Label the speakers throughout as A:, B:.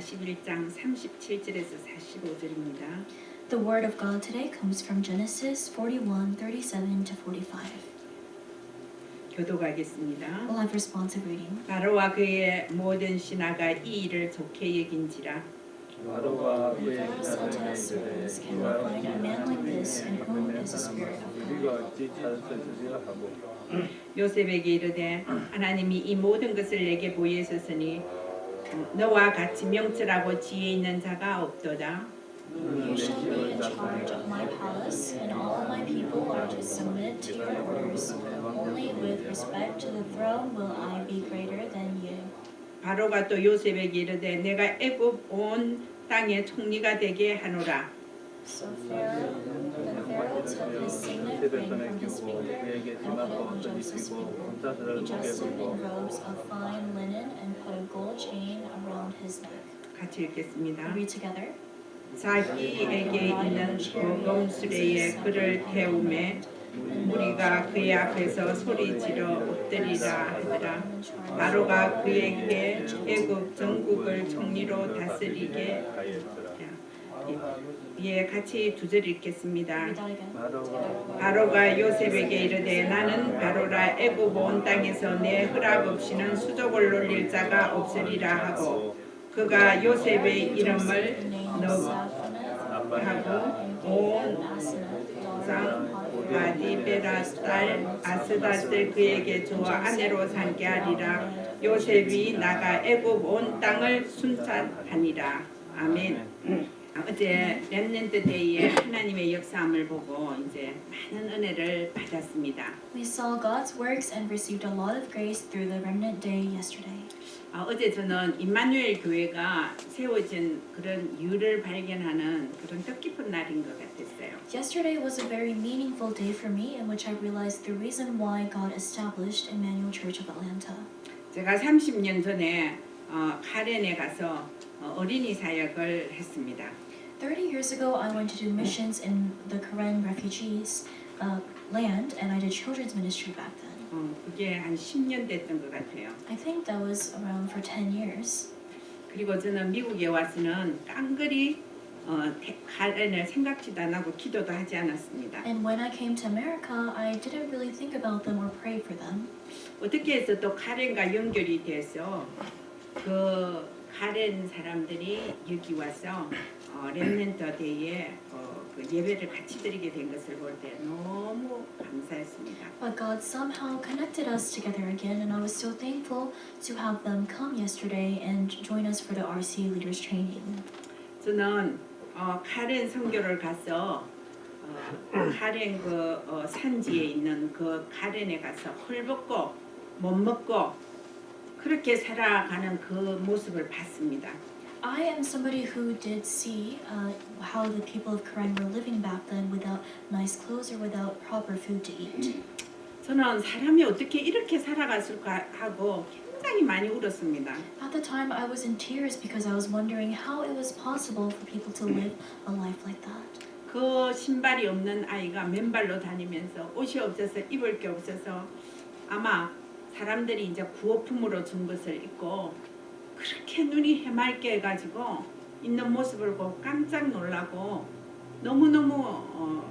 A: 41장 37절에서 45절입니다.
B: The word of God today comes from Genesis 41:37 to 45.
A: 교독하겠습니다.
B: We'll have responsive reading.
A: 바로와 그의 모든 신하가 이 일을 좋게 여긴지라.
C: 바로가
B: And Pharaoh said to his servants, Can we find a man like this in whom is the Spirit of God?
C: 우리가 어찌 찾으리라 하고
A: 요셉에게 이르되 하나님이 이 모든 것을 내게 보이셨으니 너와 같이 명철하고 지혜 있는 자가 없도다.
B: You shall be in charge of my palace, and all my people are to submit to your orders. Only with respect to the throne will I be greater than you.
A: 바로가 또 요셉에게 이르되 내가 애굽 온 땅의 총리가 되게 하노라.
B: So Pharaoh took his signet
C: 세대
B: ring
C: 손에
B: from his
C: 끼고
B: finger
C: 그에게
B: and put
C: 지막
B: it on
C: 옷을
B: Joseph's
C: 입히고
B: finger.
C: 본따스를
B: He
C: 목에
B: dressed him in
C: 걸고
B: robes of fine linen and put a gold chain around his neck.
A: 같이 읽겠습니다.
B: Read together.
A: 자기에게 있는 고금 수레에 그를 태우매 무리가 그의 앞에서 소리지러 엎드리라 하더라. 바로가 그에게 애굽 전국을 총리로 다스리게
C: 하였더라.
A: 예, 같이 두 절 읽겠습니다.
B: Read that again.
A: 바로가 요셉에게 이르되 나는 바로라 애굽 온 땅에서 내 허락 없이는 수족을 놀릴 자가 없으리라 하고 그가 요셉의 이름을 하고 온 바디베라 딸 아스닷을 그에게 주어 아내로 삼게 하리라. 요셉이 나가 애굽 온 땅을 순찰하니라. 아멘. 어제 렘넌트 데이에 하나님의 역사함을 보고 이제 많은 은혜를 받았습니다.
B: We saw God's works and received a lot of grace through the Remnant Day yesterday.
A: 어제 저는 임마누엘 교회가 세워진 그런 이유를 발견하는 그런 뜻깊은 날인 것 같았어요.
B: Yesterday was a very meaningful day for me in which I realized the reason why God established Emmanuel Church of Atlanta.
A: 제가 30년 전에 카렌에 가서 어린이 사역을 했습니다.
B: 30 years ago, I went to do missions in the Karen refugees land, and I did children's ministry back then.
A: 그게 한 10년 됐던 것 같아요.
B: I think that was around for 10 years.
A: 그리고 저는 미국에 와서는 깡그리 카렌을 생각지도 안 하고 기도도 하지 않았습니다.
B: And when I came to America, I didn't really think about them or pray for them.
A: 어떻게 해서 또 카렌과 연결이 돼서 그 카렌 사람들이 여기 와서 렘넌트 데이에 그 예배를 같이 드리게 된 것을 볼 때 너무 감사했습니다.
B: But God somehow connected us together again, and I was so thankful to have them come yesterday and join us for the RC Leaders Training.
A: 저는 카렌 선교를 가서 카렌 그 산지에 있는 그 카렌에 가서 헐벗고 못 먹고 그렇게 살아가는 그 모습을 봤습니다.
B: I am somebody who did see how the people of Karen were living back then without nice clothes or without proper food to eat.
A: 저는 사람이 어떻게 이렇게 살아갔을까 하고 굉장히 많이 울었습니다.
B: At the time, I was in tears because I was wondering how it was possible for people to live a life like that.
A: 그 신발이 없는 아이가 맨발로 다니면서 옷이 없어서 입을 게 없어서 아마 사람들이 이제 구호품으로 준 것을 입고 그렇게 눈이 해맑게 해가지고 있는 모습을 보고 깜짝 놀라고 너무너무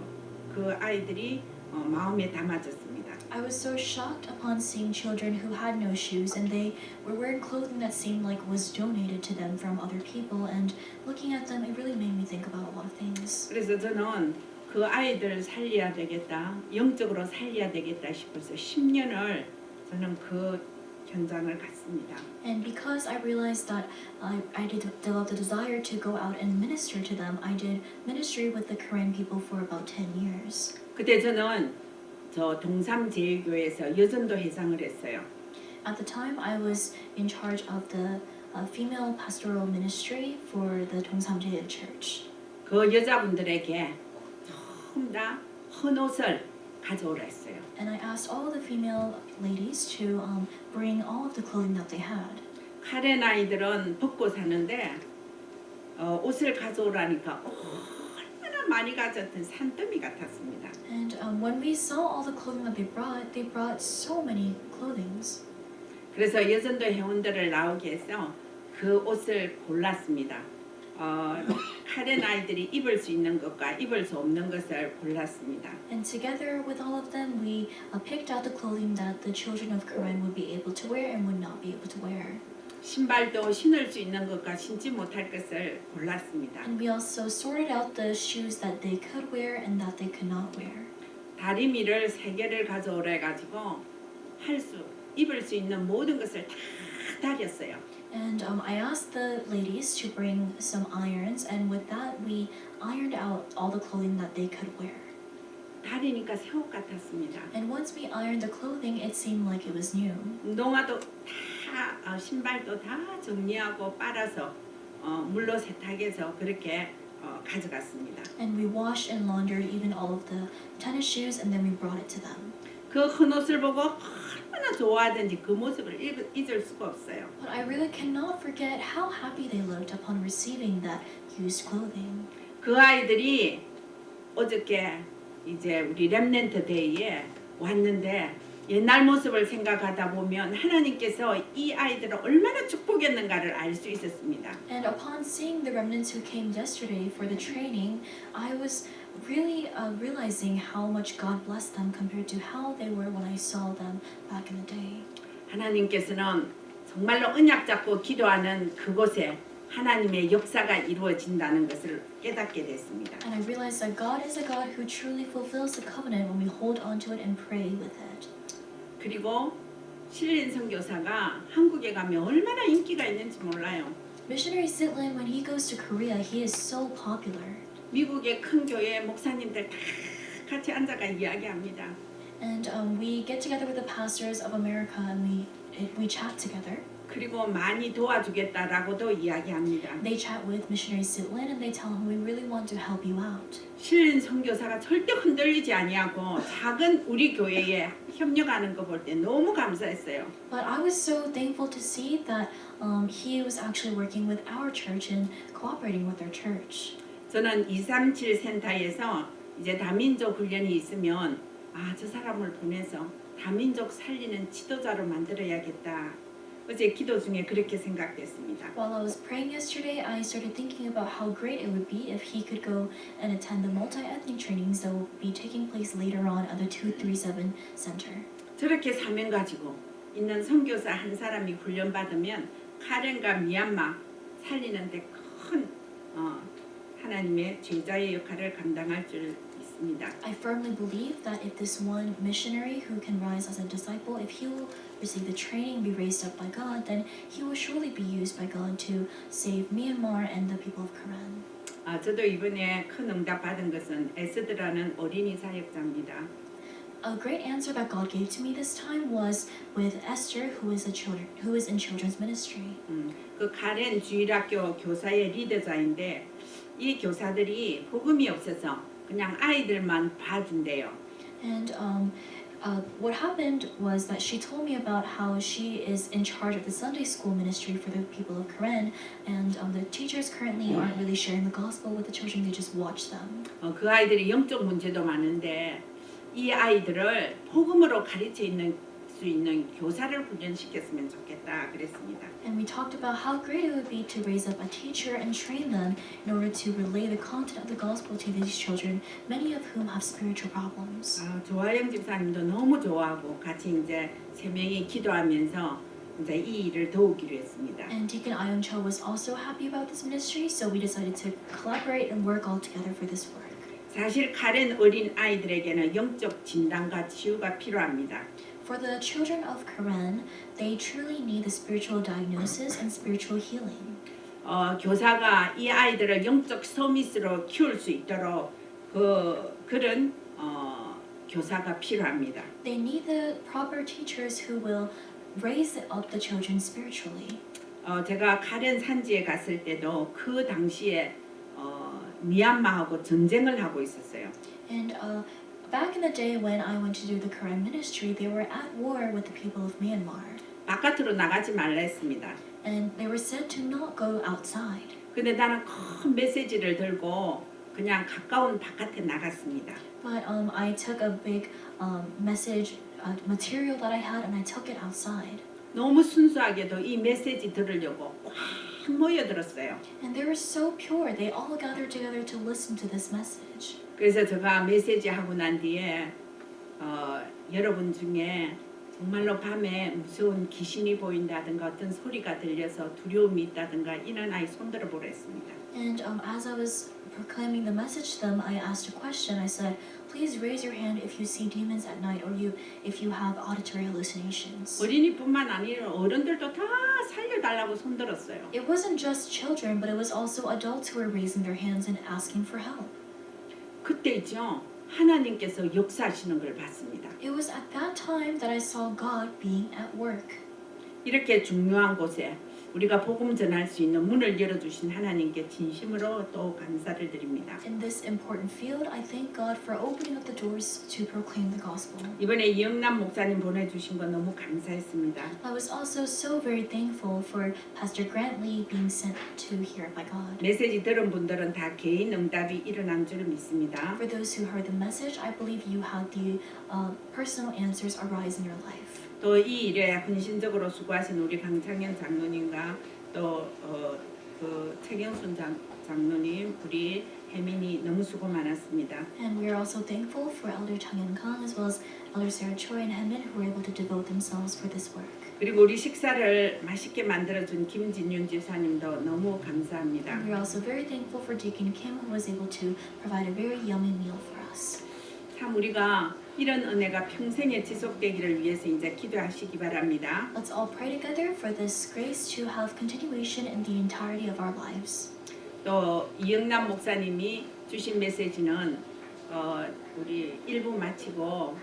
A: 그 아이들이 마음에 담아졌습니다.
B: I was so shocked upon seeing children who had no shoes and they were wearing clothing that seemed like was donated to them from other people, and looking at them it really made me think about a lot of things.
A: 그래서 저는 그 아이들 살려야 되겠다, 영적으로 살려야 되겠다 싶어서 10년을 저는 그 현장을 갔습니다.
B: And because I realized that I developed a desire to go out and minister to them, I did ministry with the Karen people for about 10 years.
A: 그때 저는 저 동삼제일교회에서 여전도 회장을 했어요.
B: At the time, I was in charge of the female pastoral ministry for the Dongsamjae Church.
A: 그 여자분들에게 전부 다 헌옷을 가져오라 했어요.
B: And I asked all the female ladies to bring all of the clothing that they had.
A: 카렌 아이들은 벗고 사는데 옷을 가져오라니까 얼마나 많이 가졌던 산더미 같았습니다.
B: And when we saw all the clothing that they brought so many clothings.
A: 그래서 여전도 회원들을 나오게 해서 그 옷을 골랐습니다. 카렌 아이들이 입을 수 있는 것과 입을 수 없는 것을 골랐습니다.
B: And together with all of them, we picked out the clothing that the children of Karen would be able to wear and would not be able to wear.
A: 신발도 신을 수 있는 것과 신지 못할 것을 골랐습니다.
B: And we also sorted out the shoes that they could wear and that they could not wear.
A: 다리미를 3개를 가져오라 해가지고 입을 수 있는 모든 것을 다 다렸어요.
B: And I asked the ladies to bring some irons, and with that we ironed out all the clothing that they could wear.
A: 다리니까 새 옷 같았습니다.
B: And once we ironed the clothing, it seemed like it was new.
A: 운동화도 다 신발도 다 정리하고 빨아서 물로 세탁해서 그렇게 가져갔습니다.
B: And we washed and laundered even all of the tennis shoes, and then we brought it to them.
A: 그 큰 옷을 보고 얼마나 좋아하든지 그 모습을 잊을 수가 없어요.
B: But I really cannot forget how happy they looked upon receiving that used clothing.
A: 그 아이들이 어저께 이제 우리 렘넌트 데이에 왔는데 옛날 모습을 생각하다 보면 하나님께서 이 아이들을 얼마나 축복했는가를 알 수 있었습니다.
B: And upon seeing the remnants who came yesterday for the training, I was really realizing how much God blessed them compared to how they were when I saw them back in the day.
A: 하나님께서는 정말로 언약 잡고 기도하는 그곳에 하나님의 역사가 이루어진다는 것을 깨닫게 됐습니다.
B: And I realized that God is a God who truly fulfills the covenant when we hold on to it and pray with it.
A: 그리고 실린 선교사가 한국에 가면 얼마나 인기가 있는지 몰라요.
B: Missionary Sitlin, when he goes to Korea, he is so popular.
A: 미국의 큰 교회 목사님들 다 같이 앉아가 이야기합니다.
B: And we get together with the pastors of America and we chat together.
A: 그리고 많이 도와주겠다라고도 이야기합니다.
B: They chat with Missionary Sitlin and they tell him we really want to help you out.
A: 실린 선교사가 절대 흔들리지 아니하고 작은 우리 교회에 협력하는 거 볼 때 너무 감사했어요.
B: But I was so thankful to see that he was actually working with our church and cooperating with our church.
A: 저는 237 센터에서 이제 다민족 훈련이 있으면 저 사람을 보내서 다민족 살리는 지도자로 만들어야겠다. 어제 기도 중에 그렇게 생각됐습니다.
B: While I was praying yesterday, I started thinking about how great it would be if he could go and attend the multi-ethnic trainings that will be taking place later on at the 237 Center.
A: 저렇게 사명 가지고 있는 선교사 한 사람이 훈련 받으면 카렌과 미얀마 살리는데 큰 하나님의 제자의 역할을 감당할 줄 믿습니다.
B: I firmly believe that if this one missionary who can rise as a disciple, if he will receive the training and be raised up by God, then he will surely be used by God to save Myanmar and the people of Karen.
A: 저도 이번에 큰 응답 받은 것은 에스드라는 어린이 사역자입니다.
B: A great answer that God gave to me this time was with Esther, who is in children's ministry.
A: 그 카렌 주일학교 교사의 리더자인데 이 교사들이 복음이 없어서 그냥 아이들만 봐준대요.
B: And what happened was that she told me about how she is in charge of the Sunday school ministry for the people of Karen, and the teachers currently aren't really sharing the gospel with the children; they just watch them.
A: 그 아이들이 영적 문제도 많은데 이 아이들을 복음으로 가르쳐 수 있는 교사를 훈련시켰으면 좋겠다 그랬습니다.
B: And we talked about how great it would be to raise up a teacher and train them in order to relay the content of the gospel to these children, many of whom have spiritual problems.
A: 조아영 집사님도 너무 좋아하고 같이 이제 세 명이 기도하면서 이제 이 일을 도우기로 했습니다.
B: And Deacon Ayong Cho was also happy about this ministry, so we decided to collaborate and work all together for this work.
A: 사실 카렌 어린 아이들에게는 영적 진단과 치유가 필요합니다.
B: For the children of Karen, they truly need the spiritual diagnosis and spiritual healing.
A: 교사가 이 아이들을 영적 서밋으로 키울 수 있도록 그런 교사가 필요합니다.
B: They need the proper teachers who will raise up the children spiritually.
A: 제가 카렌 산지에 갔을 때도 그 당시에 미얀마하고 전쟁을 하고 있었어요.
B: And back in the day when I went to do the Karen ministry, they were at war with the people of Myanmar.
A: 바깥으로 나가지 말라 했습니다.
B: And they were said to not go outside.
A: 근데 나는 큰 메시지를 들고 그냥 가까운 바깥에 나갔습니다.
B: But I took a big message material that I had and I took it outside.
A: 너무 순수하게도 이 메시지 들으려고 꽉 모여들었어요.
B: And they were so pure. They all gathered together to listen to this message.
A: 그래서 제가 메시지 하고 난 뒤에 여러분 중에 정말로 밤에 무서운 귀신이 보인다든가 어떤 소리가 들려서 두려움이 있다든가 이런 아이 손들어 보랬습니다.
B: And as I was proclaiming the message to them, I asked a question. I said, please raise your hand if you see demons at night or if you have auditory hallucinations.
A: 어린이뿐만 아니라 어른들도 다 살려달라고 손들었어요.
B: It wasn't just children, but it was also adults who were raising their hands and asking for help.
A: 그때죠. 하나님께서 역사하시는 걸 봤습니다.
B: It was at that time that I saw God being at work.
A: 이렇게 중요한 곳에 우리가 복음 전할 수 있는 문을 열어주신 하나님께 진심으로 또 감사를 드립니다.
B: In this important field, I thank God for opening up the doors to proclaim the gospel.
A: 이번에 이영남 목사님 보내주신 거 너무 감사했습니다.
B: I was also so very thankful for Pastor Grant Lee being sent to here by God.
A: 메시지 들은 분들은 다 개인 응답이 일어난 줄 믿습니다.
B: For those who heard the message, I believe you had the personal answers arise in your life.
A: 또 이 일에 헌신적으로 수고하신 우리 강창현 장로님과 또 그 최경순 장로님, 우리 혜민이 너무 수고 많았습니다.
B: And we are also thankful for Elder Chang Kang as well as Elder Sarah Choi and Hemin who were able to devote themselves for this work.
A: 그리고 우리 식사를 맛있게 만들어준 김진윤 집사님도 너무 감사합니다.
B: And we are also very thankful for Deacon Kim who was able to provide a very yummy meal for us.
A: 참 우리가 이런 은혜가 평생에 지속되기를 위해서 이제 기도하시기 바랍니다.
B: Let's all pray together for this grace to have continuation in the entirety of our lives.
A: 또 이영남 목사님이 주신 메시지는 우리 1부 마치고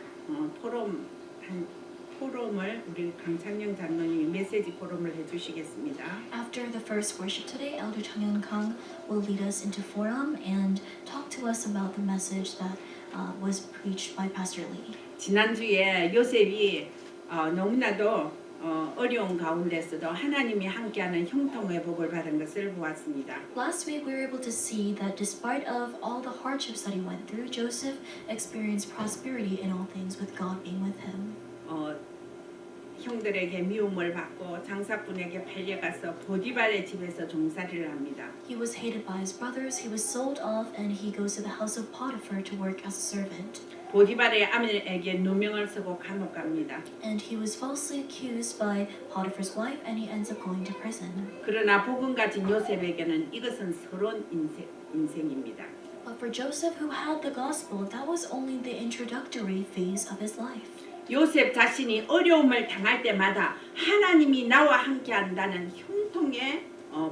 A: 포럼을 우리 강창영 장로님이 메시지 포럼을 해주시겠습니다.
B: After the first worship today, Elder Chang Kang will lead us into forum and talk to us about the message that was preached by Pastor Lee.
A: 지난주에 요셉이 너무나도 어려운 가운데서도 하나님이 함께하는 형통의 복을 받은 것을 보았습니다.
B: Last week we were able to see that despite of all the hardships that he went through, Joseph experienced prosperity in all things with God being with him.
A: 형들에게 미움을 받고 장사꾼에게 팔려가서 보디발의 집에서 종살이를 합니다.
B: He was hated by his brothers, he was sold off, and he goes to the house of Potiphar to work as a servant.
A: 보디발의 아내에게 누명을 쓰고 감옥 갑니다.
B: And he was falsely accused by Potiphar's wife, and he ends up going to prison.
A: 그러나 복음 가진 요셉에게는 이것은 새로운 인생입니다.
B: But for Joseph, who had the gospel, that was only the introductory phase of his life.
A: 요셉 자신이 어려움을 당할 때마다 하나님이 나와 함께한다는 형통의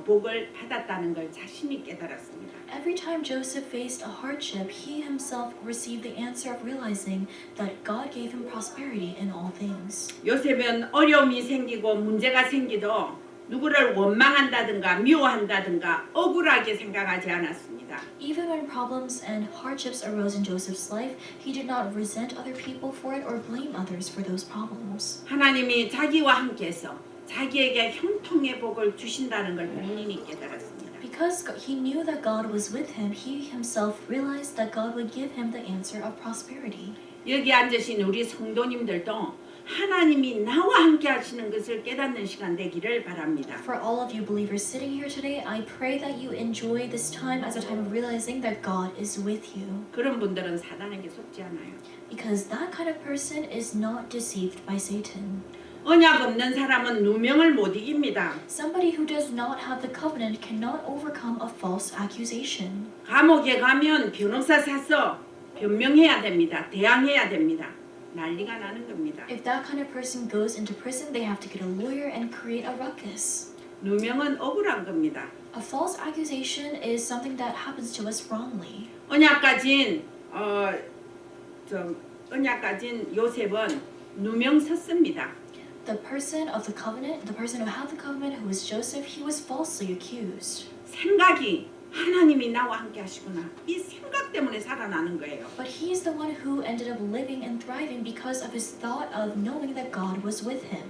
A: 복을 받았다는 걸 자신이 깨달았습니다.
B: Every time Joseph faced a hardship, he himself received the answer of realizing that God gave him prosperity in all things.
A: 요셉은 어려움이 생기고 문제가 생기도 누구를 원망한다든가 미워한다든가 억울하게 생각하지 않았습니다.
B: Even when problems and hardships arose in Joseph's life, he did not resent other people for it or blame others for those problems.
A: 하나님이 자기와 함께해서 자기에게 형통의 복을 주신다는 걸 본인이 깨달았습니다.
B: Because he knew that God was with him, he himself realized that God would give him the answer of prosperity.
A: 여기 앉으신 우리 성도님들도 하나님이 나와 함께 하시는 것을 깨닫는 시간 되기를 바랍니다.
B: For all of you believers sitting here today, I pray that you enjoy this time as a time of realizing that God is with you.
A: 그런 분들은 사단에게 속지 않아요.
B: Because that kind of person is not deceived by Satan.
A: 언약 없는 사람은 누명을 못 이깁니다.
B: Somebody who does not have the covenant cannot overcome a false accusation.
A: 감옥에 가면 변호사 사서 변명해야 됩니다. 대항해야 됩니다. 난리가 나는 겁니다.
B: If that kind of person goes into prison, they have to get a lawyer and create a ruckus.
A: 누명은 억울한 겁니다.
B: A false accusation is something that happens to us wrongly.
A: 언약 가진 요셉은 누명 섰습니다.
B: The person of the covenant, the person who had the covenant, who was Joseph, he was falsely accused.
A: 생각이 하나님이 나와 함께 하시구나. 이 생각 때문에 살아나는 거예요.
B: But he is the one who ended up living and thriving because of his thought of knowing that God was with him.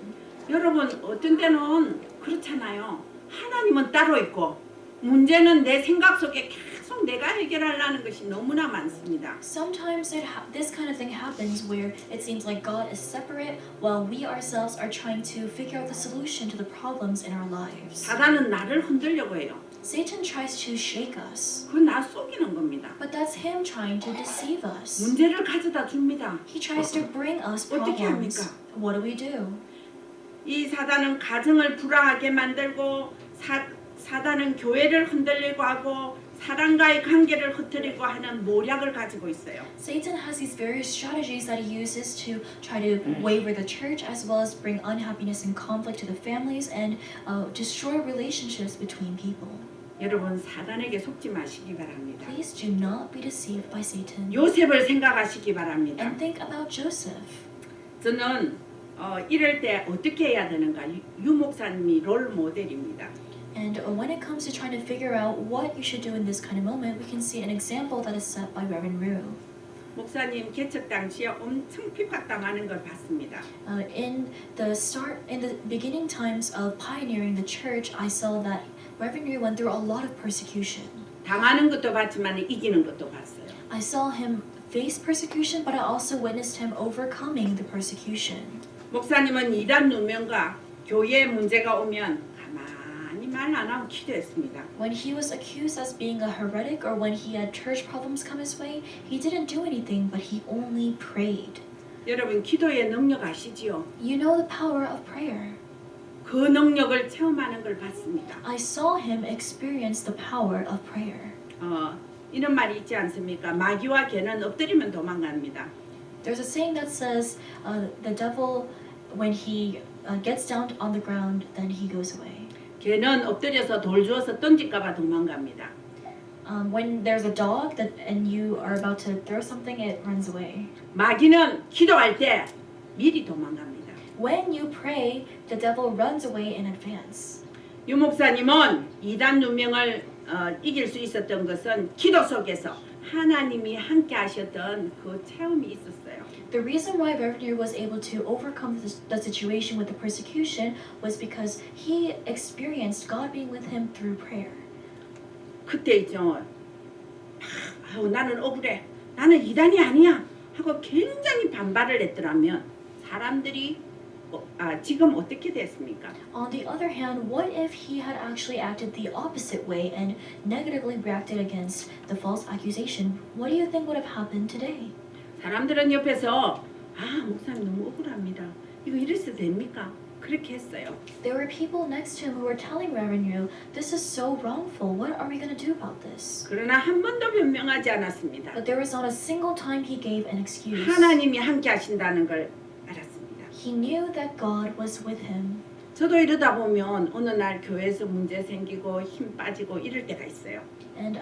A: 여러분 어떤 때는 그렇잖아요. 하나님은 따로 있고 문제는 내 생각 속에 계속 계속 내가 해결하려는 것이 너무나 많습니다.
B: Sometimes this kind of thing happens where it seems like God is separate while we ourselves are trying to figure out the solution to the problems in our lives.
A: 사단은 나를 흔들려고 해요.
B: Satan tries to shake us,
A: 그건 나 속이는 겁니다.
B: but that's him trying to deceive us.
A: 문제를 가져다 줍니다.
B: He tries to bring us
A: 어떻게
B: problems.
A: 합니까?
B: What do we do?
A: 이 사단은 가정을 불화하게 만들고 사단은 교회를 흔들리고 하고 사람과의 관계를 흐트리고 하는 모략을 가지고 있어요.
B: Satan has these various strategies that he uses to try to waver the church as well as bring unhappiness and conflict to the families and destroy relationships between people.
A: 여러분 사단에게 속지 마시기 바랍니다.
B: Please do not be deceived by Satan.
A: 요셉을 생각하시기 바랍니다.
B: And think about Joseph.
A: 저는 이럴 때 어떻게 해야 되는가 유 목사님이 롤 모델입니다.
B: And when it comes to trying to figure out what you should do in this kind of moment, we can see an example that is set by Reverend Rue.
A: 목사님 개척 당시에 엄청 핍박당하는 걸 봤습니다.
B: In the beginning times of pioneering the church, I saw that Reverend Rue went through a lot of persecution.
A: 당하는 것도 봤지만 이기는 것도 봤어요.
B: I saw him face persecution, but I also witnessed him overcoming the persecution.
A: 목사님은 이단 누명과 교회에 문제가 오면 가만히 말 안 하고 기도했습니다.
B: When he was accused as being a heretic or when he had church problems come his way, he didn't do anything, but he only prayed.
A: 여러분 기도의 능력 아시지요?
B: You know the power of prayer.
A: 그 능력을 체험하는 걸 봤습니다.
B: I saw him experience the power of prayer.
A: 이런 말이 있지 않습니까? 마귀와 개는 엎드리면 도망갑니다.
B: There's a saying that says, the devil, when he gets down on the ground, then he goes away.
A: 개는 엎드려서 돌 주워서 던질까봐 도망갑니다.
B: When there's a dog and you are about to throw something, it runs away.
A: 마귀는 기도할 때 미리 도망갑니다.
B: When you pray, the devil runs away in advance.
A: 유 목사님은 이단 누명을 이길 수 있었던 것은 기도 속에서 하나님이 함께 하셨던 그 체험이 있었어요.
B: The reason why Reverend Rue was able to overcome the situation with the persecution was because he experienced God being with him through prayer.
A: 그때 있죠. 나는 억울해. 나는 이단이 아니야. 하고 굉장히 반발을 했더라면 사람들이 지금 어떻게 됐습니까?
B: On the other hand, what if he had actually acted the opposite way and negatively reacted against the false accusation? What do you think would have happened today?
A: 사람들은 옆에서 목사님 너무 억울합니다. 이거 이래서 됩니까? 그렇게 했어요.
B: There were people next to him who were telling Reverend Rue, this is so wrongful. What are we going to do about this?
A: 그러나 한 번도 변명하지 않았습니다.
B: But there was not a single time he gave an excuse.
A: 하나님이 함께 하신다는 걸 알았습니다.
B: He knew that God was with him.
A: 저도 이러다 보면 어느 날 교회에서 문제 생기고 힘 빠지고 이럴 때가 있어요.
B: And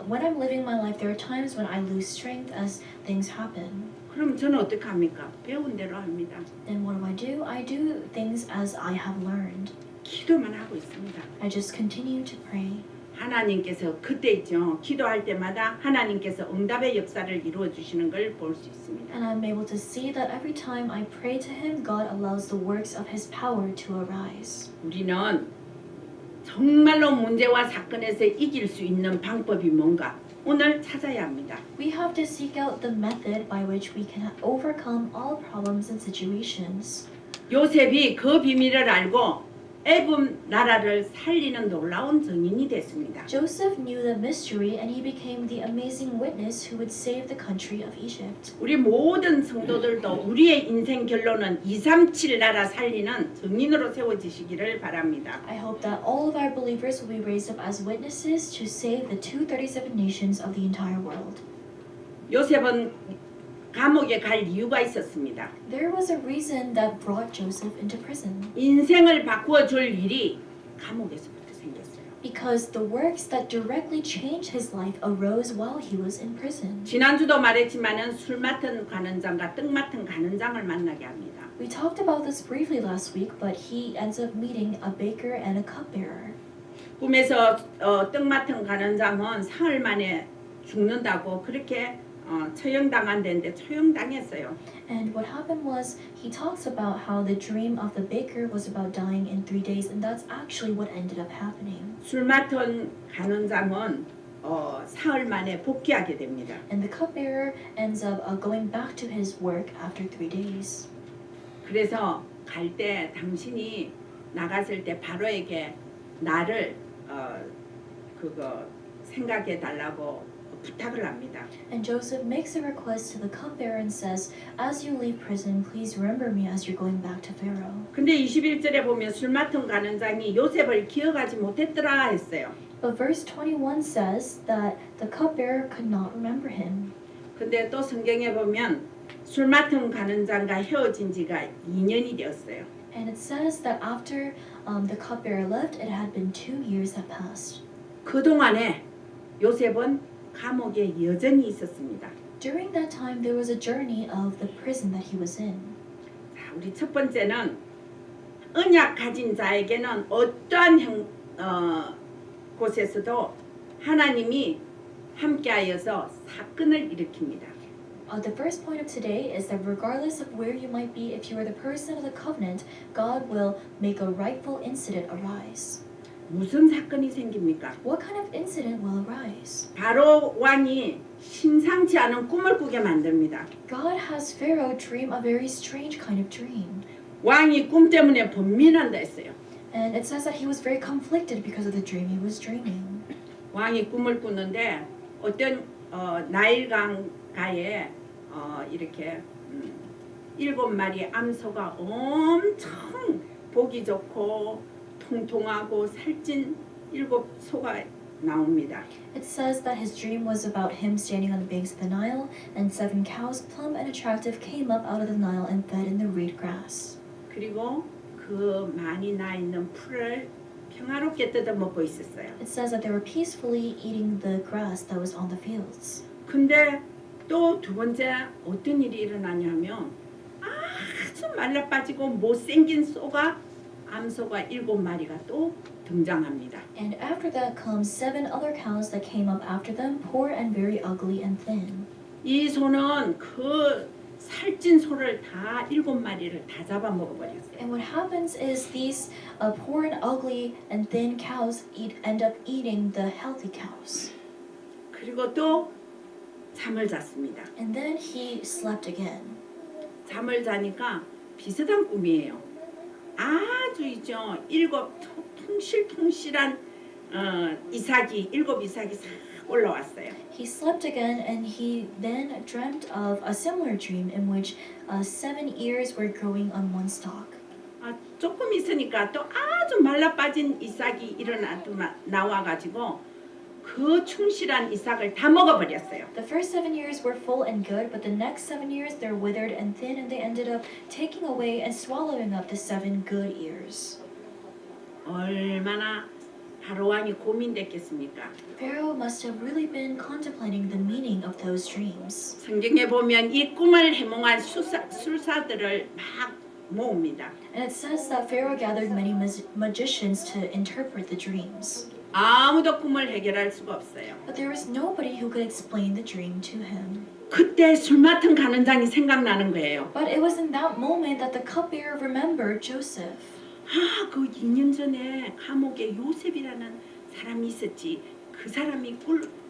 B: when I'm living my life, there are times when I lose strength as things happen.
A: 그럼 저는 어떻게 합니까? 배운 대로 합니다.
B: Then what do? I do things as I have learned.
A: 기도만 하고 있습니다.
B: I just continue to pray.
A: 하나님께서 그때 있죠. 기도할 때마다 하나님께서 응답의 역사를 이루어 주시는 걸 볼 수 있습니다.
B: And I'm able to see that every time I pray to Him, God allows the works of His power to arise.
A: 우리는 정말로 문제와 사건에서 이길 수 있는 방법이 뭔가 오늘 찾아야 합니다.
B: We have to seek out the method by which we can overcome all problems and situations.
A: 요셉이 그 비밀을 알고 애굽 나라를 살리는 놀라운 증인이 됐습니다.
B: Joseph knew the mystery and he became the amazing witness who would save the country of Egypt.
A: 우리 모든 성도들도 우리의 인생 결론은 237 나라 살리는 증인으로 세워지시기를 바랍니다.
B: I hope that all of our believers will be raised up as witnesses to save the 237 nations of the entire world.
A: 요셉은 감옥에 갈 이유가 있었습니다.
B: There was a reason that brought Joseph into prison.
A: 인생을 바꾸어 줄 일이 감옥에서부터 생겼어요.
B: Because the works that directly changed his life arose while he was in prison.
A: 지난주도 말했지만은 술 맡은 관원장과 떡 맡은 간원장을 만나게 합니다.
B: We talked about this briefly last week, but he ends up meeting a baker and a cupbearer.
A: 꿈에서 떡 맡은 간원장은 사흘 만에 죽는다고 그렇게 처형당한다는데 처형당했어요.
B: And what happened was he talks about how the dream of the baker was about dying in 3 days, and that's actually what ended up happening.
A: 술 맡은 간원장은 3일 만에 죽었어요. 술 맡은 간원장은 3일 만에 죽었어요.
B: 술 맡은 cupbearer, he died in 3 days.
A: 사흘 만에 복귀하게 됩니다.
B: And the cupbearer ends up going back to his work after 3 days.
A: 그래서 갈 때 당신이 나갔을 때 바로에게 나를 그거 생각해 달라고 부탁을 합니다.
B: And Joseph makes a request to the cupbearer and says, "As you leave prison, please remember me as you're going back to Pharaoh."
A: 근데 21절에 보면 술 맡은 간원장이 요셉을 기억하지 못했더라 했어요.
B: But verse 21 says that the cupbearer could not remember him.
A: 근데 또 성경에 보면 술 맡은 간원장과 헤어진 지가 2년이 되었어요.
B: And it says that after the cupbearer left, it had been 2 years that passed.
A: 그동안에 요셉은 감옥에 여전히 있었습니다.
B: During that time, there was a journey of the prison that he was in.
A: 자, 우리 첫 번째는 언약 가진 자에게는 어떠한 곳에서도 하나님이 함께하여서 사건을 일으킵니다.
B: The first point of today is that regardless of where you might be, if you are the person of the covenant, God will make a rightful incident arise.
A: 무슨 사건이 생깁니까?
B: What kind of incident will arise?
A: 바로 왕이 심상치 않은 꿈을 꾸게 만듭니다.
B: God has Pharaoh dream a very strange kind of dream.
A: 왕이 꿈 때문에 번민한다 했어요.
B: And it says that he was very conflicted because of the dream he was dreaming.
A: 왕이 꿈을 꾸는데 어떤 나일강가에 이렇게 7마리 암소가 엄청 보기 좋고 통통하고 살찐 7소가 나옵니다.
B: It says that his dream was about him standing on the banks of the Nile, and 7 cows, plump and attractive, came up out of the Nile and fed in the reed grass.
A: 그리고 그 많이 나 있는 풀을 평화롭게 뜯어 먹고 있었어요.
B: It says that they were peacefully eating the grass that was on the fields.
A: 근데 또 두 번째 어떤 일이 일어나냐면 아주 말라 빠지고 못생긴 암소가 7마리가 또 등장합니다.
B: And after that comes 7 other cows that came up after them, poor and very ugly and thin.
A: 이 소는 그 살찐 소를 다 7마리를 다 잡아먹어버렸어요.
B: And what happens is these poor and ugly and thin cows end up eating the healthy cows.
A: 그리고 또 잠을 잤습니다.
B: And then he slept again.
A: 잠을 자니까 비슷한 꿈이에요. 아주 있죠. 7 통실통실한 이삭이 7 이삭이 싹 올라왔어요.
B: He slept again, and he then dreamt of a similar dream in which 7 ears were growing on one stalk.
A: 조금 있으니까 또 아주 말라 빠진 이삭이 나와가지고 그 충실한 이삭을 다 먹어버렸어요.
B: The first 7 years were full and good, but the next 7 years they're withered and thin, and they ended up taking away and swallowing up the 7 good ears.
A: 얼마나 바로 왕이 고민됐겠습니까?
B: Pharaoh must have really been contemplating the meaning of those dreams.
A: 성경에 보면 이 꿈을 해몽한 술사들을 막 모읍니다.
B: And it says that Pharaoh gathered many magicians to interpret the dreams.
A: 아무도 꿈을 해결할 수가 없어요.
B: But there was nobody who could explain the dream to him.
A: 그때 술 맡은 간원장이 생각나는 거예요.
B: But it was in that moment that the cupbearer remembered Joseph.
A: 그 2년 전에 감옥에 요셉이라는 사람이 있었지. 그 사람이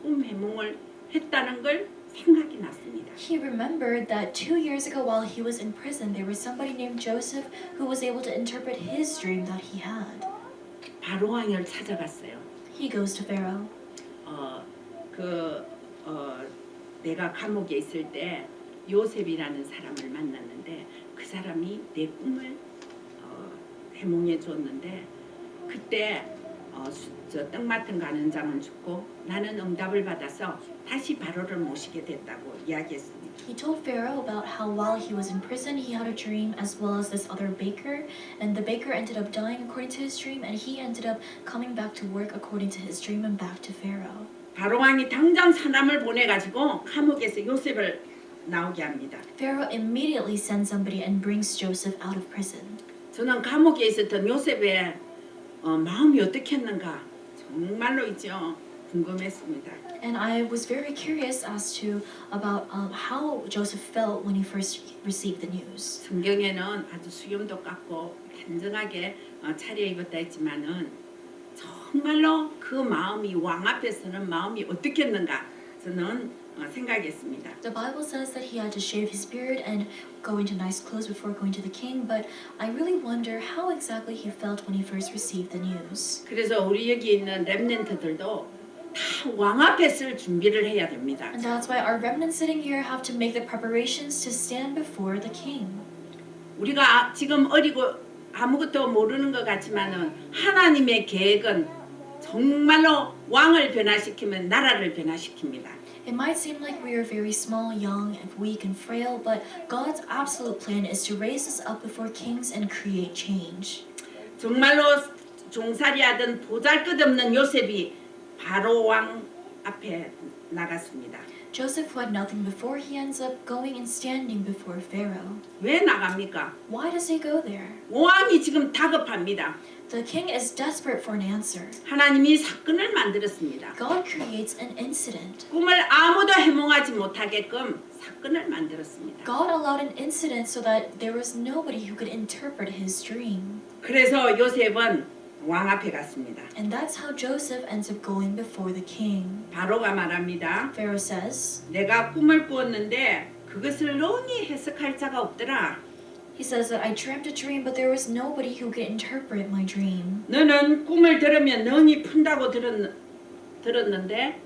A: 꿈 해몽을 했다는 걸 생각이 났습니다.
B: He remembered that 2 years ago while he was in prison, there was somebody named Joseph who was able to interpret his dream that he had.
A: 바로 왕을 찾아갔어요.
B: He goes to Pharaoh.
A: 내가 감옥에 있을 때 요셉이라는 사람을 만났는데 그 사람이 내 꿈을 해몽해 줬는데 그때 떡 맡은 간원장은 죽고 나는 응답을 받아서 다시 바로를 모시게 됐다고 이야기했습니다.
B: He told Pharaoh about how while he was in prison, he had a dream as well as this other baker, and the baker ended up dying according to his dream, and he ended up coming back to work according to his dream and back to Pharaoh.
A: 바로 왕이 당장 사람을 보내가지고 감옥에서 요셉을 나오게 합니다.
B: Pharaoh immediately sends somebody and brings Joseph out of prison.
A: 저는 감옥에 있었던 요셉의 마음이 어떻겠는가 정말로 있죠. 궁금했습니다.
B: And I was very curious as to about how Joseph felt when he first received the news.
A: 성경에는 아주 수염도 깎고 단정하게 차려입었다 했지만은 정말로 그 마음이 왕 앞에서는 마음이 어떻겠는가 저는 생각했습니다.
B: The Bible says that he had to shave his beard and go into nice clothes before going to the king, but I really wonder how exactly he felt when he first received the news.
A: 그래서 우리 여기 있는 렘넌트들도 다 왕 앞에 쓸 준비를 해야 됩니다.
B: And that's why our remnants sitting here have to make the preparations to stand before the king.
A: 우리가 지금 어리고 아무것도 모르는 것 같지만은 하나님의 계획은 정말로 왕을 변화시키면 나라를 변화시킵니다.
B: It might seem like we are very small, young, and weak and frail, but God's absolute plan is to raise us up before kings and create change.
A: 정말로 종살이하던 보잘것없는 요셉이 바로 왕 앞에 나갔습니다.
B: Joseph, who had nothing before, he ends up going and standing before Pharaoh.
A: 왜 나갑니까?
B: Why does he go there?
A: 왕이 지금 다급합니다.
B: The king is desperate for an answer.
A: 하나님이 사건을 만들었습니다.
B: God creates an incident.
A: 꿈을 아무도 해몽하지 못하게끔 사건을 만들었습니다.
B: God allowed an incident so that there was nobody who could interpret his dream.
A: 그래서 요셉은 왕 앞에 갔습니다.
B: And that's how Joseph ends up going before the king.
A: 바로가 말합니다.
B: Pharaoh says,
A: 내가 꿈을 꾸었는데 그것을 논히 해석할 자가 없더라.
B: he says that I dreamt a dream, but there was nobody who could interpret my dream.
A: 너는 꿈을 들으면 능히 푼다고 들었는데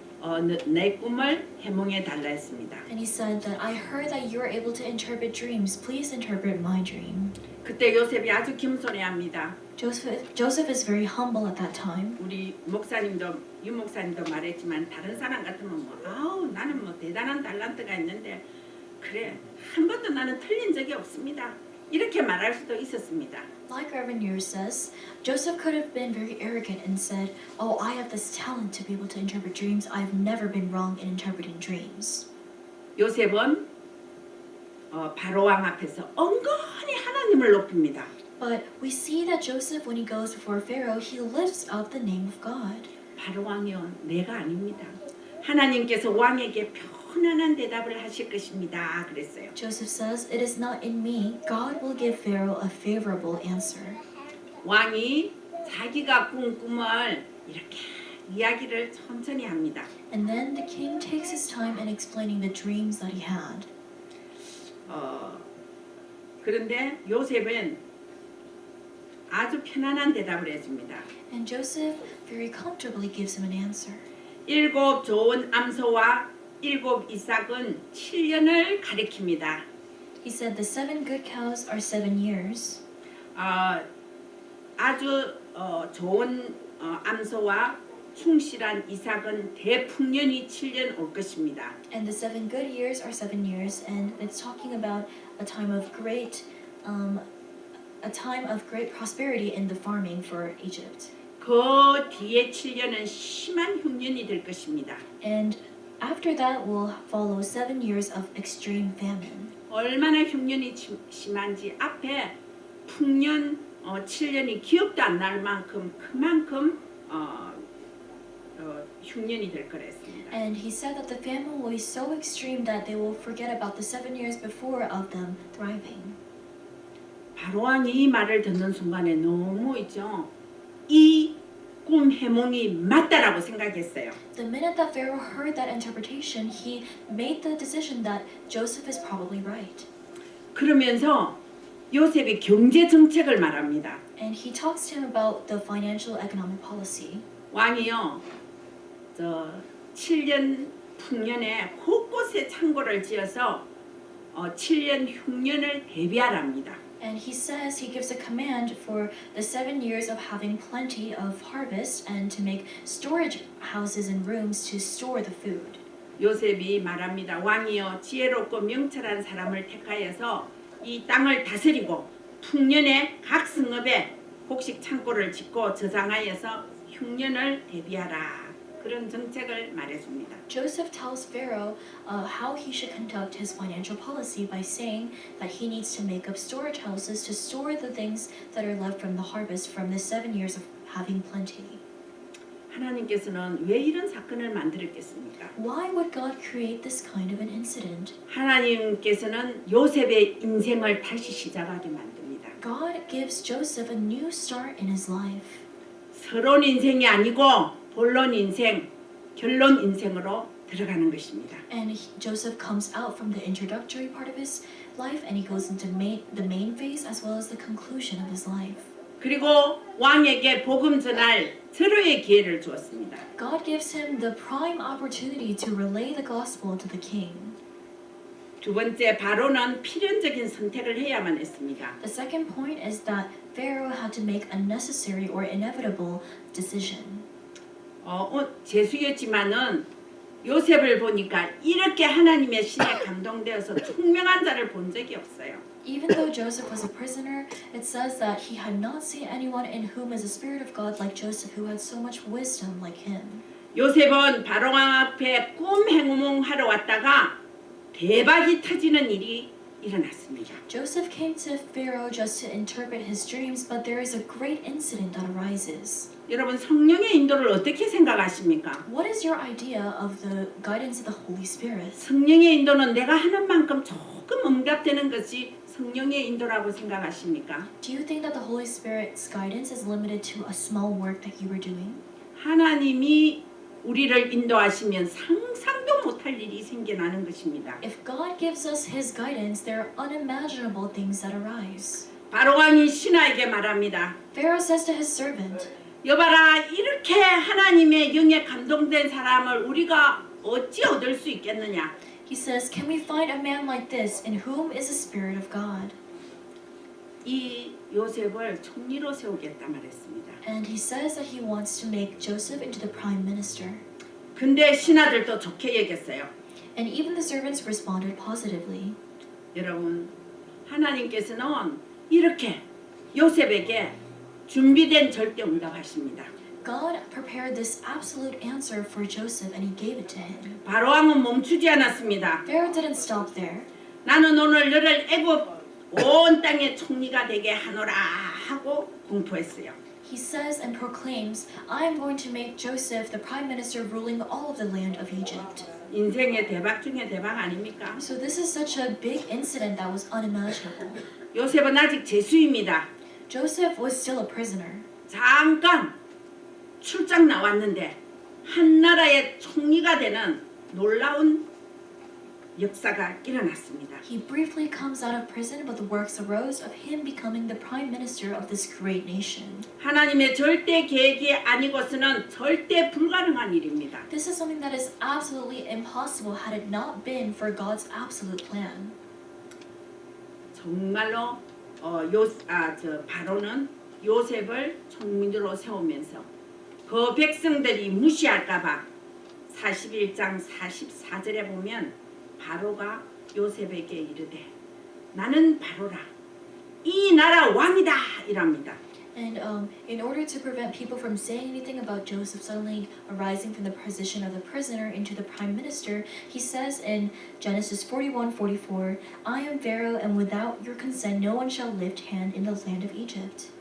A: 내 꿈을 해몽해 달라 했습니다.
B: And he said that I heard that you are able to interpret dreams. Please interpret my dream.
A: 그때 요셉이 아주 겸손해합니다.
B: Joseph is very humble at that time.
A: 우리 목사님도 유 목사님도 말했지만 다른 사람 같으면 아우 나는 대단한 달란트가 있는데 그래 한 번도 나는 틀린 적이 없습니다. 이렇게 말할 수도 있었습니다.
B: Like Reverend Yer says, Joseph could have been very arrogant and said, "Oh, I have this talent to be able to interpret dreams. I've never been wrong in interpreting dreams."
A: 요셉은 바로 왕 앞에서 엉거니 하나님을 높입니다.
B: But we see that Joseph, when he goes before Pharaoh, he lifts up the name of God.
A: 바로 왕이요 내가 아닙니다. 하나님께서 왕에게 편안한 대답을 하실 것입니다. 그랬어요.
B: Joseph says, "It is not in me. God will give Pharaoh a favorable answer."
A: 왕이 자기가 꾼 꿈을 이렇게 이야기를 천천히 합니다.
B: And then the king takes his time in explaining the dreams that he had.
A: 그런데 요셉은 아주 편안한 대답을 해줍니다.
B: And Joseph very comfortably gives him an answer.
A: 7 좋은 암소와 7 이삭은 7년을 가리킵니다.
B: He said the 7 good cows are 7 years.
A: 아주 좋은 암소와 충실한 이삭은 대풍년이 7년 올 것입니다.
B: And the 7 good years are 7 years, and it's talking about a time of great prosperity in the farming for Egypt.
A: 그 뒤에 7년은 심한 흉년이 될 것입니다.
B: And after that will follow 7 years of extreme famine.
A: 얼마나 흉년이 심한지 앞에 풍년 7년이 기억도 안 날 만큼 그만큼 흉년이 될 거랬습니다.
B: And he said that the famine will be so extreme that they will forget about the 7 years before of them thriving.
A: 바로왕이 이 말을 듣는 순간에 너무 이 꿈 해몽이 맞다라고 생각했어요.
B: The minute that Pharaoh heard that interpretation, he made the decision that Joseph is probably right.
A: 그러면서 요셉이 경제 정책을 말합니다.
B: And he talks to him about the financial economic policy.
A: 왕이요, 7년 풍년에 곳곳에 창고를 지어서 7년 흉년을 대비하랍니다.
B: And he says he gives a command for the 7 years of having plenty of harvest and to make storage houses and rooms to store the food.
A: 요셉이 말합니다. 왕이요 지혜롭고 명철한 사람을 택하여서 이 땅을 다스리고 풍년에 각 성읍에 곡식 창고를 짓고 저장하여서 흉년을 대비하라. 그런 정책을 말해줍니다.
B: Joseph tells Pharaoh how he should conduct his financial policy by saying that he needs to make up storage houses to store the things that are left from the harvest from the 7 years of having plenty.
A: 하나님께서는 왜 이런 사건을 만들었겠습니까?
B: Why would God create this kind of an incident?
A: 하나님께서는 요셉의 인생을 다시 시작하게 만듭니다.
B: God gives Joseph a new start in his life.
A: 서론 인생이 아니고 본론 인생, 결론 인생으로 들어가는 것입니다.
B: And Joseph comes out from the introductory part of his life and he goes into the main phase as well as the conclusion of his life.
A: 그리고 왕에게 복음 전할 절호의 기회를 주었습니다.
B: God gives him the prime opportunity to relay the gospel to the king.
A: 두 번째, 바로는 필연적인 선택을 해야만 했습니다.
B: The second point is that Pharaoh had to make a necessary or inevitable decision.
A: 재수였지만은 요셉을 보니까 이렇게 하나님의 신에 감동되어서 총명한 자를 본 적이 없어요.
B: Even though Joseph was a prisoner, it says that he had not seen anyone in whom is a spirit of God like Joseph who had so much wisdom like him.
A: 요셉은 바로왕 앞에 꿈 행몽하러 왔다가 대박이 터지는 일이 일어났습니다.
B: Joseph came to Pharaoh just to interpret his dreams, but there is a great incident that arises.
A: 여러분 성령의 인도를 어떻게 생각하십니까?
B: What is your idea of the guidance of the Holy Spirit?
A: 성령의 인도는 내가 하는 만큼 조금 응답되는 것이 성령의 인도라고 생각하십니까?
B: Do you think that the Holy Spirit's guidance is limited to a small work that you were doing?
A: 하나님이 우리를 인도하시면 상상도 못할 일이 생겨나는 것입니다.
B: If God gives us His guidance, there are unimaginable things that arise.
A: 바로왕이 신하에게 말합니다.
B: Pharaoh says to his servant,
A: 여봐라, 이렇게 하나님의 영에 감동된 사람을 우리가 어찌 얻을 수 있겠느냐?
B: he says, "Can we find a man like this in whom is the Spirit of God?"
A: 이 요셉을 총리로 세우겠다 말했습니다.
B: And he says that he wants to make Joseph into the prime minister.
A: 근데 신하들도 좋게 여겼어요.
B: And even the servants responded positively.
A: 여러분, 하나님께서는 이렇게 요셉에게 준비된 절대 응답하십니다.
B: God prepared this absolute answer for Joseph and he gave it to him.
A: 바로왕은 멈추지 않았습니다.
B: Pharaoh didn't stop there.
A: 나는 오늘 너를 애굽 온 땅의 총리가 되게 하노라 하고 공포했어요.
B: He says and proclaims, "I am going to make Joseph the prime minister ruling all of the land of Egypt."
A: 인생의 대박 중에 대박 아닙니까?
B: So this is such a big incident that was unimaginable.
A: 요셉은 아직 재수입니다.
B: Joseph was still a prisoner.
A: 잠깐 출장 나왔는데 한 나라의 총리가 되는 놀라운 역사가 일어났습니다.
B: He briefly comes out of prison, but the works arose of him becoming the prime minister of this great nation.
A: 하나님의 절대 계획이 아니고서는 절대 불가능한 일입니다.
B: This is something that is absolutely impossible had it not been for God's absolute plan.
A: 정말로 바로는 요셉을 총리로 세우면서 그 백성들이 무시할까봐 41장 44절에 보면 바로가 요셉에게 이르되 나는 바로라 이 나라 왕이다 이랍니다.
B: And in order to prevent people from saying anything about Joseph suddenly arising from the position of the prisoner into the prime minister, he says in Genesis 41:44, "I am Pharaoh, and without your consent no one shall lift hand in the land of Egypt."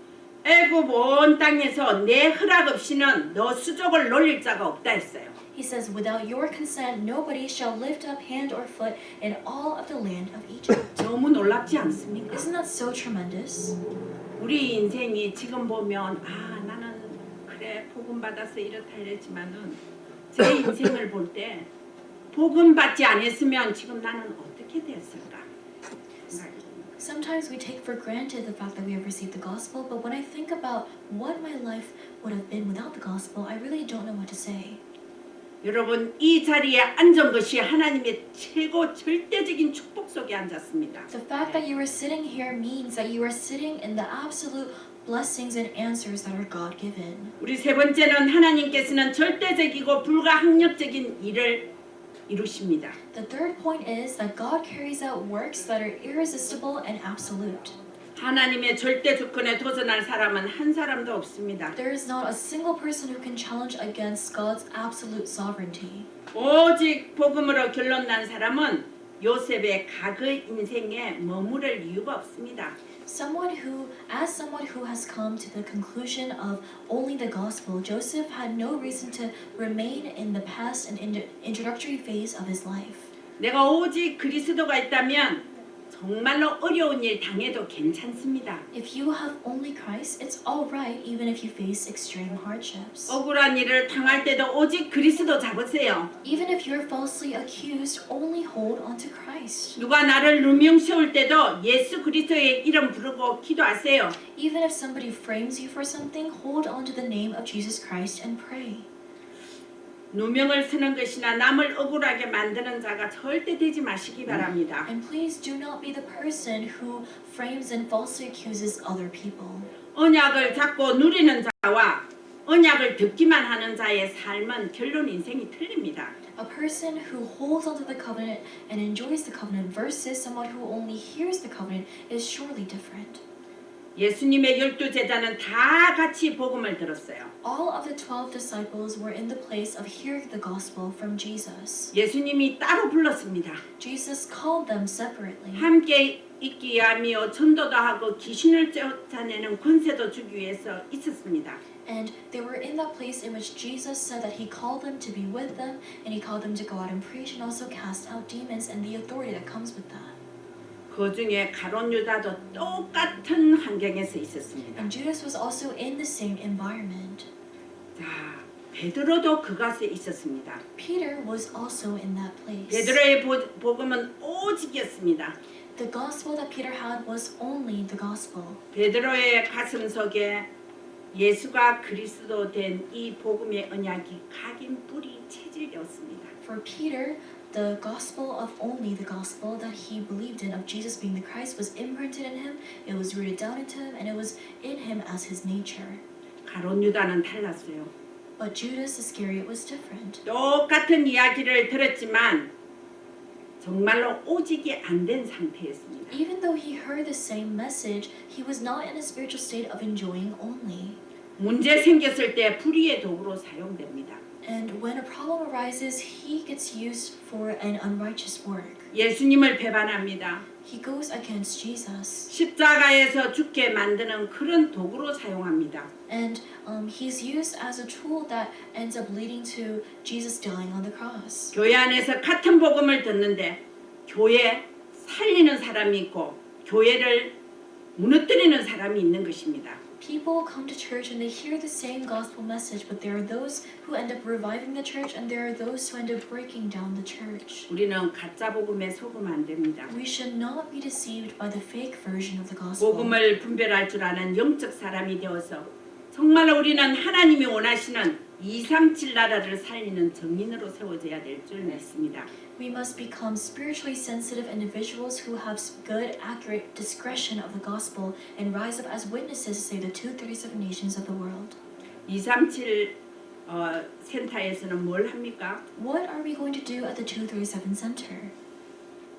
A: 애굽 온 땅에서 내 허락 없이는 너 수족을 놀릴 자가 없다 했어요.
B: He says, "Without your consent nobody shall lift up hand or foot in all of the land of Egypt."
A: 너무 놀랍지 않습니까?
B: Isn't that so tremendous?
A: 우리 인생이 지금 보면 나는 그래 복음 받아서 이렇다 이랬지만은 제 인생을 볼 때 복음 받지 않았으면 지금 나는 어떻게 됐을까?
B: Sometimes we take for granted the fact that we have received the gospel, but when I think about what my life would have been without the gospel, I really don't know what to say.
A: 여러분 이 자리에 앉은 것이 하나님의 최고 절대적인 축복 속에 앉았습니다.
B: The fact that you are sitting here means that you are sitting in the absolute blessings and answers that are God-given.
A: 우리 세 번째는 하나님께서는 절대적이고 불가항력적인 일을 이루십니다.
B: The third point is that God carries out works that are irresistible and absolute.
A: 하나님의 절대 주권에 도전할 사람은 한 사람도 없습니다.
B: There is not a single person who can challenge against God's absolute sovereignty.
A: 오직 복음으로 결론 난 사람은 요셉의 과거 인생에 머무를 이유가 없습니다.
B: Someone who has come to the conclusion of only the gospel, Joseph had no reason to remain in the past and introductory phase of his life.
A: 내가 오직 그리스도가 있다면 정말로 어려운 일 당해도 괜찮습니다.
B: If you have only Christ, it's all right even if you face extreme hardships.
A: 억울한 일을 당할 때도 오직 그리스도 잡으세요.
B: Even if you're falsely accused, only hold on to Christ.
A: 누가 나를 누명 세울 때도 예수 그리스도의 이름 부르고 기도하세요.
B: Even if somebody frames you for something, hold on to the name of Jesus Christ and pray.
A: 누명을 쓰는 것이나 남을 억울하게 만드는 자가 절대 되지 마시기 바랍니다.
B: And please do not be the person who frames and falsely accuses other people.
A: 언약을 잡고 누리는 자와 언약을 듣기만 하는 자의 삶은 결론 인생이 틀립니다.
B: A person who holds onto the covenant and enjoys the covenant versus someone who only hears the covenant is surely different.
A: 예수님의 12제자는 다 같이 복음을 들었어요.
B: All of the 12 disciples were in the place of hearing the gospel from Jesus.
A: 예수님이 따로 불렀습니다.
B: Jesus called them separately.
A: 함께 있기 위하며 전도도 하고 귀신을 쫓아내는 권세도 주기 위해서 있었습니다.
B: And they were in that place in which Jesus said that he called them to be with them and he called them to go out and preach and also cast out demons and the authority that comes with that.
A: 그 중에 가룟 유다도 똑같은 환경에서 있었습니다.
B: And Judas was also in the same environment.
A: 자, 베드로도 그곳에 있었습니다.
B: Peter was also in that place.
A: 베드로의 복음은 오직이었습니다.
B: The gospel that Peter had was only the gospel.
A: 베드로의 가슴 속에 예수가 그리스도 된 이 복음의 언약이 각인 뿌리 체질이었습니다.
B: For Peter, the gospel of only the gospel that he believed in of Jesus being the Christ was imprinted in him, it was rooted down into him, and it was in him as his nature.
A: 가룟 유다는 달랐어요.
B: But Judas Iscariot was different.
A: 똑같은 이야기를 들었지만 정말로 오직이 안 된 상태였습니다.
B: Even though he heard the same message, he was not in a spiritual state of enjoying only.
A: 문제 생겼을 때 불의의 도구로 사용됩니다.
B: And when a problem arises, he gets used for an unrighteous work.
A: 예수님을 배반합니다.
B: He goes against Jesus.
A: 십자가에서 죽게 만드는 그런 도구로 사용합니다.
B: And he's used as a tool that ends up leading to Jesus dying on the cross.
A: 교회 안에서 같은 복음을 듣는데 교회 살리는 사람이 있고 교회를 무너뜨리는 사람이 있는 것입니다.
B: People come to church and they hear the same gospel message, but there are those who end up reviving the church and there are those who end up breaking down the church.
A: 우리는 가짜 복음에 속으면 안 됩니다.
B: We should not be deceived by the fake version of the gospel.
A: 복음을 분별할 줄 아는 영적 사람이 되어서 정말로 우리는 하나님이 원하시는 237 나라를 살리는 정인으로 세워져야 될 줄 믿습니다.
B: We must become spiritually sensitive individuals who have good, accurate discretion of the gospel and rise up as witnesses to save the 237 nations of the world.
A: 237 센터에서는 뭘 합니까?
B: What are we going to do at the 237 Center?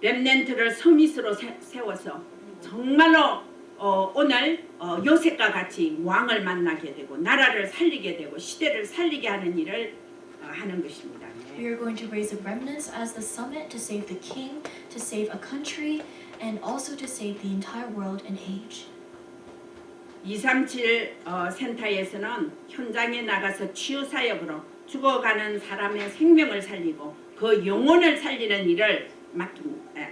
A: 렘넌트를 서밋으로 세워서 정말로 오늘 요셉과 같이 왕을 만나게 되고 나라를 살리게 되고 시대를 살리게 하는 일을 하는 것입니다.
B: We are going to raise up remnants as the summit to save the king, to save a country, and also to save the entire world and age.
A: 237 센터에서는 현장에 나가서 치유 사역으로 죽어가는 사람의 생명을 살리고 그 영혼을 살리는 일을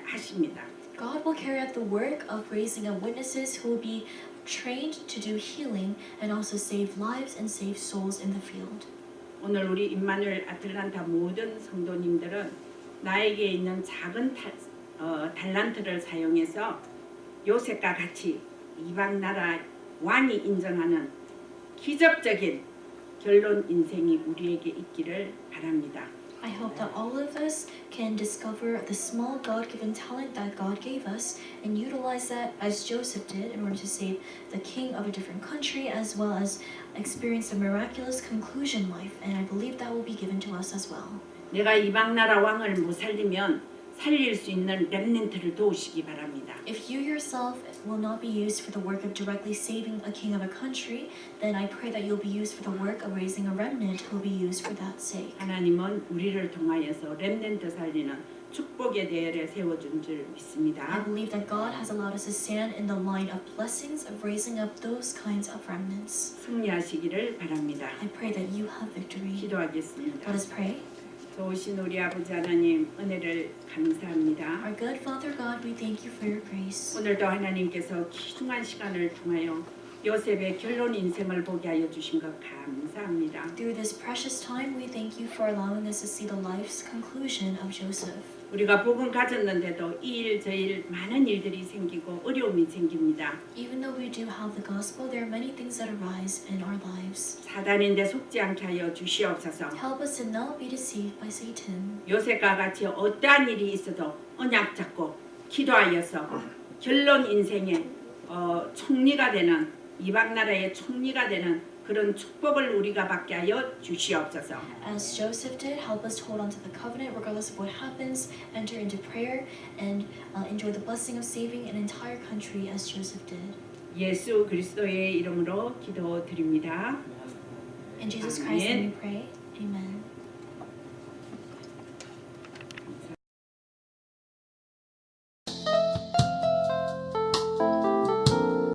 A: 하십니다.
B: God will carry out the work of raising up witnesses who will be trained to do healing and also save lives and save souls in the field.
A: 오늘 우리 임마누엘 아틀란타 모든 성도님들은 나에게 있는 작은 달란트를 사용해서 요셉과 같이 이방 나라 왕이 인정하는 기적적인 결론 인생이 우리에게 있기를 바랍니다.
B: I hope that all of us can discover the small God-given talent that God gave us and utilize that as Joseph did in order to save the king of a different country as well as experience a miraculous conclusion life. And I believe that will be given to us as well.
A: 내가 이방 나라 왕을 못 살리면 살릴 수 있는 렘넌트를 도우시기 바랍니다.
B: If you yourself will not be used for the work of directly saving a king of a country, then I pray that you'll be used for the work of raising a remnant who will be used for that sake.
A: 하나님은 우리를 통하여서 렘넌트 살리는 축복의 대열에 세워준 줄
B: I
A: 믿습니다.
B: believe that God has allowed us to stand in the line of blessings of raising up those kinds of remnants.
A: 승리하시기를 바랍니다.
B: I pray that you have victory.
A: 기도하겠습니다.
B: Let us pray.
A: 좋으신 우리 아버지 하나님 은혜를 감사합니다.
B: Our good Father God, we thank you for your grace.
A: 오늘도 하나님께서 귀중한 시간을 통하여 요셉의 결론 인생을 보게 하여 주신 것 감사합니다.
B: Through this precious time, we thank you for allowing us to see the life's conclusion of Joseph.
A: 우리가 복음 가졌는데도 이 일 저 일 많은 일들이 생기고 어려움이 생깁니다.
B: Even though we do have the gospel, there are many things that arise in our lives.
A: 사단인데 속지 않게 하여 주시옵소서.
B: Help us to not be deceived by Satan.
A: 요셉과 같이 어떠한 일이 있어도 언약 잡고 기도하여서 결론 인생의 총리가 되는 이방 나라의 총리가 되는 그런 축복을 우리가 받게 하여 주시옵소서.
B: As Joseph did, help us to hold on to the covenant regardless of what happens, enter into prayer, and enjoy the blessing of saving an entire country as Joseph did.
A: 예수 그리스도의 이름으로 기도드립니다.
B: In Jesus Christ's name we pray. Amen.